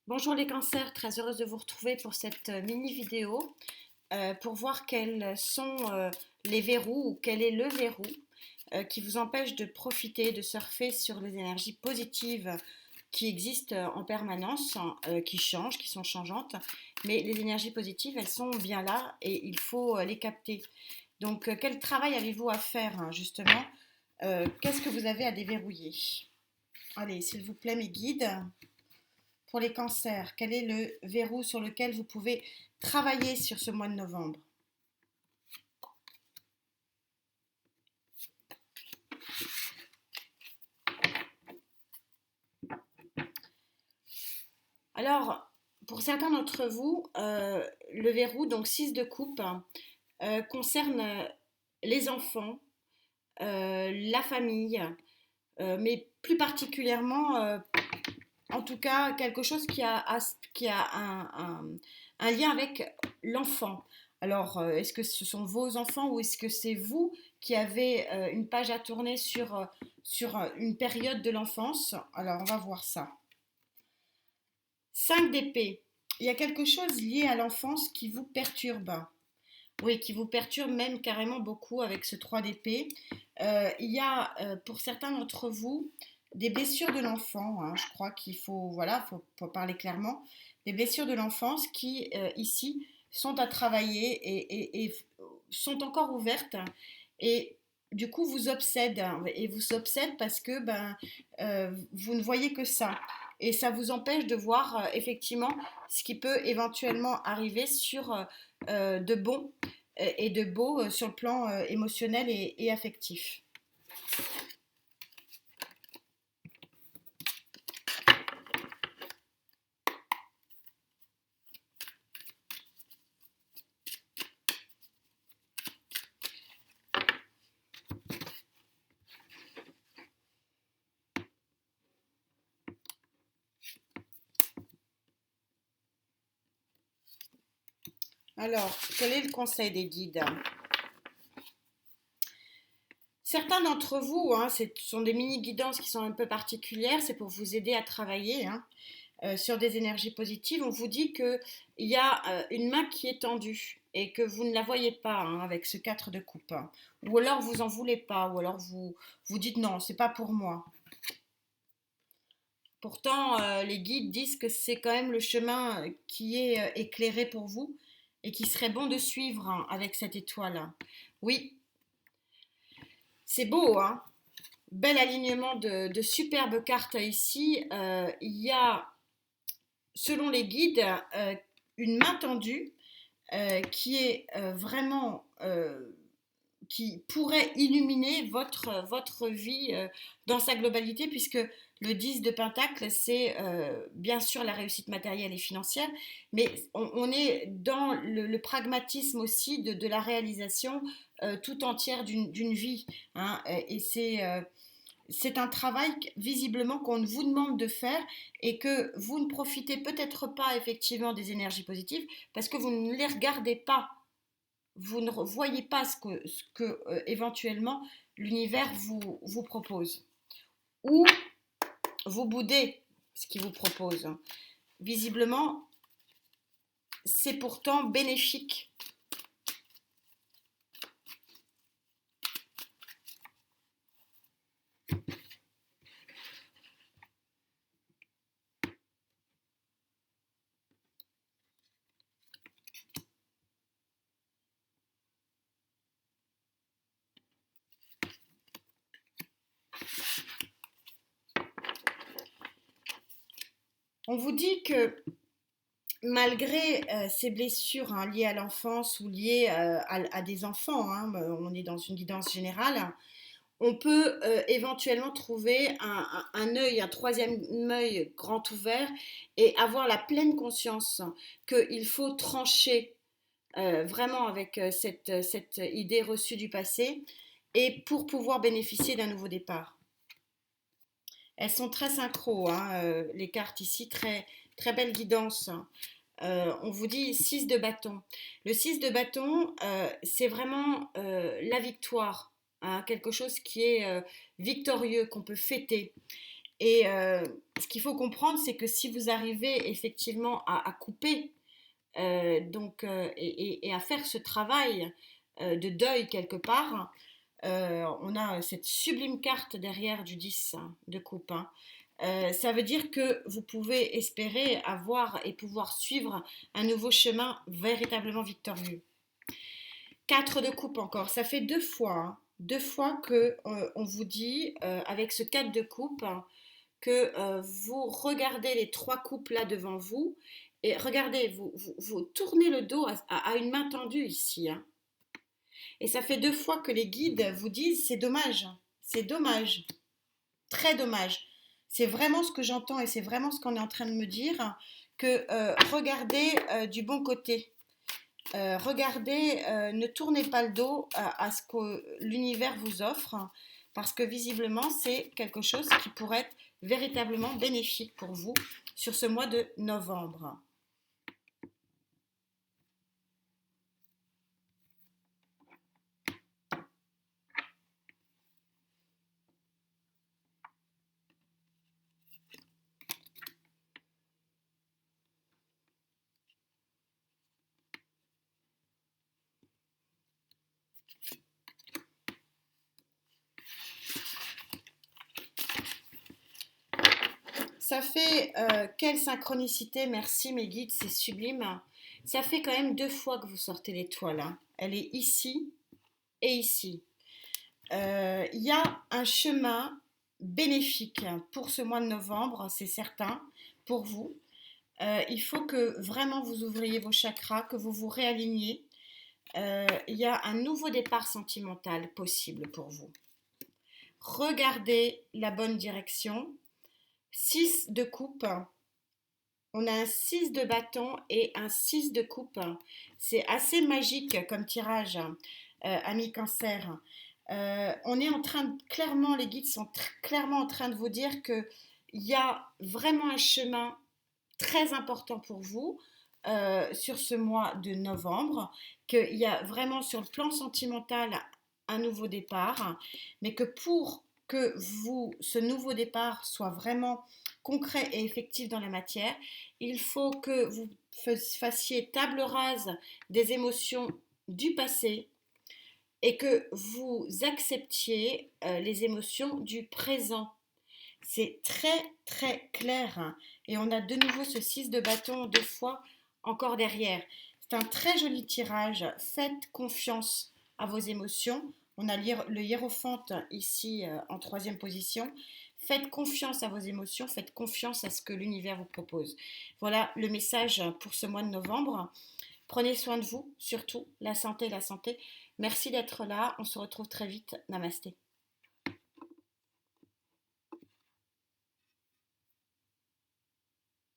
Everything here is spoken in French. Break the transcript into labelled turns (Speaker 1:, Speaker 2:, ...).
Speaker 1: Bonjour les cancers, très heureuse de vous retrouver pour cette mini vidéo pour voir quels sont les verrous ou quel est le verrou qui vous empêche de profiter, de surfer sur les énergies positives qui existent en permanence, qui changent, qui sont changeantes, mais les énergies positives, elles sont bien là et il faut les capter. Donc quel travail avez-vous à faire justement? Qu'est-ce que vous avez à déverrouiller? Allez, s'il vous plaît, mes guides. Pour les cancers, quel est le verrou sur lequel vous pouvez travailler sur ce mois de novembre? Alors, pour certains d'entre vous, le verrou, donc 6 de coupe, concerne les enfants, la famille, mais plus particulièrement, en tout cas, quelque chose qui a un lien avec l'enfant. Alors, est-ce que ce sont vos enfants ou est-ce que c'est vous qui avez une page à tourner sur une période de l'enfance? Alors, on va voir ça. 5 d'épée. Il y a quelque chose lié à l'enfance qui vous perturbe. Oui, qui vous perturbe même carrément beaucoup avec ce 3 d'épée. Il y a pour certains d'entre vous des blessures de l'enfant, hein, je crois qu'il faut, voilà, faut parler clairement, des blessures de l'enfance qui ici sont à travailler et sont encore ouvertes et du coup vous obsèdent, hein, et vous obsèdent parce que vous ne voyez que ça et ça vous empêche de voir effectivement ce qui peut éventuellement arriver sur de bon et de beau sur le plan émotionnel et affectif. Alors, quel est le conseil des guides? Certains d'entre vous, hein, ce sont des mini-guidances qui sont un peu particulières, c'est pour vous aider à travailler hein, sur des énergies positives. On vous dit qu'il y a une main qui est tendue et que vous ne la voyez pas hein, avec ce 4 de coupe. Ou alors vous en voulez pas, ou alors vous dites non, c'est pas pour moi. Pourtant, les guides disent que c'est quand même le chemin qui est éclairé pour vous et qui serait bon de suivre hein, avec cette étoile. Oui, c'est beau, hein? Bel alignement de superbes cartes ici. Il y a, selon les guides, une main tendue qui est vraiment qui pourrait illuminer votre vie dans sa globalité, puisque le 10 de Pentacle, c'est bien sûr la réussite matérielle et financière, mais on est dans le pragmatisme aussi de la réalisation tout entière d'une vie. Hein, et c'est un travail visiblement qu'on vous demande de faire et que vous ne profitez peut-être pas effectivement des énergies positives parce que vous ne les regardez pas, vous ne voyez pas ce que éventuellement l'univers vous propose. Ou vous boudez ce qu'il vous propose. Visiblement, c'est pourtant bénéfique. On vous dit que malgré ces blessures hein, liées à l'enfance ou liées à des enfants, hein, on est dans une guidance générale, on peut éventuellement trouver un œil, un troisième œil grand ouvert et avoir la pleine conscience qu'il faut trancher vraiment avec cette idée reçue du passé et pour pouvoir bénéficier d'un nouveau départ. Elles sont très synchro, hein, les cartes ici, très, très belle guidance. On vous dit 6 de bâton. Le 6 de bâton, c'est vraiment la victoire, hein, quelque chose qui est victorieux, qu'on peut fêter. Et ce qu'il faut comprendre, c'est que si vous arrivez effectivement à couper et à faire ce travail de deuil quelque part, on a cette sublime carte derrière du 10 de coupe, hein. Ça veut dire que vous pouvez espérer avoir et pouvoir suivre un nouveau chemin véritablement victorieux. 4 de coupe encore, ça fait deux fois, hein. Deux fois que on vous dit avec ce 4 de coupe que vous regardez les trois coupes là devant vous et regardez, vous tournez le dos à une main tendue ici, hein. Et ça fait deux fois que les guides vous disent c'est dommage, très dommage. C'est vraiment ce que j'entends et c'est vraiment ce qu'on est en train de me dire, que regardez du bon côté. Regardez, ne tournez pas le dos à ce que l'univers vous offre, parce que visiblement c'est quelque chose qui pourrait être véritablement bénéfique pour vous sur ce mois de novembre. Ça fait, quelle synchronicité, merci mes guides, c'est sublime. Ça fait quand même deux fois que vous sortez l'étoile, hein. Elle est ici et ici. Il y a un chemin bénéfique pour ce mois de novembre, c'est certain, pour vous. Il faut que vraiment vous ouvriez vos chakras, que vous vous réaligniez. Il y a un nouveau départ sentimental possible pour vous. Regardez la bonne direction. 6 de coupe. On a un 6 de bâton et un 6 de coupe. C'est assez magique comme tirage, ami cancer. On est en train de, clairement, les guides sont clairement en train de vous dire qu'il y a vraiment un chemin très important pour vous sur ce mois de novembre, qu'il y a vraiment sur le plan sentimental un nouveau départ, mais que pour que ce nouveau départ soit vraiment concret et effectif dans la matière, il faut que vous fassiez table rase des émotions du passé et que vous acceptiez les émotions du présent. C'est très très clair, hein. Et on a de nouveau ce 6 de bâton deux fois encore derrière. C'est un très joli tirage. Faites confiance à vos émotions. On a le hiérophante ici en troisième position. Faites confiance à vos émotions, faites confiance à ce que l'univers vous propose. Voilà le message pour ce mois de novembre. Prenez soin de vous, surtout la santé, la santé. Merci d'être là. On se retrouve très vite. Namasté.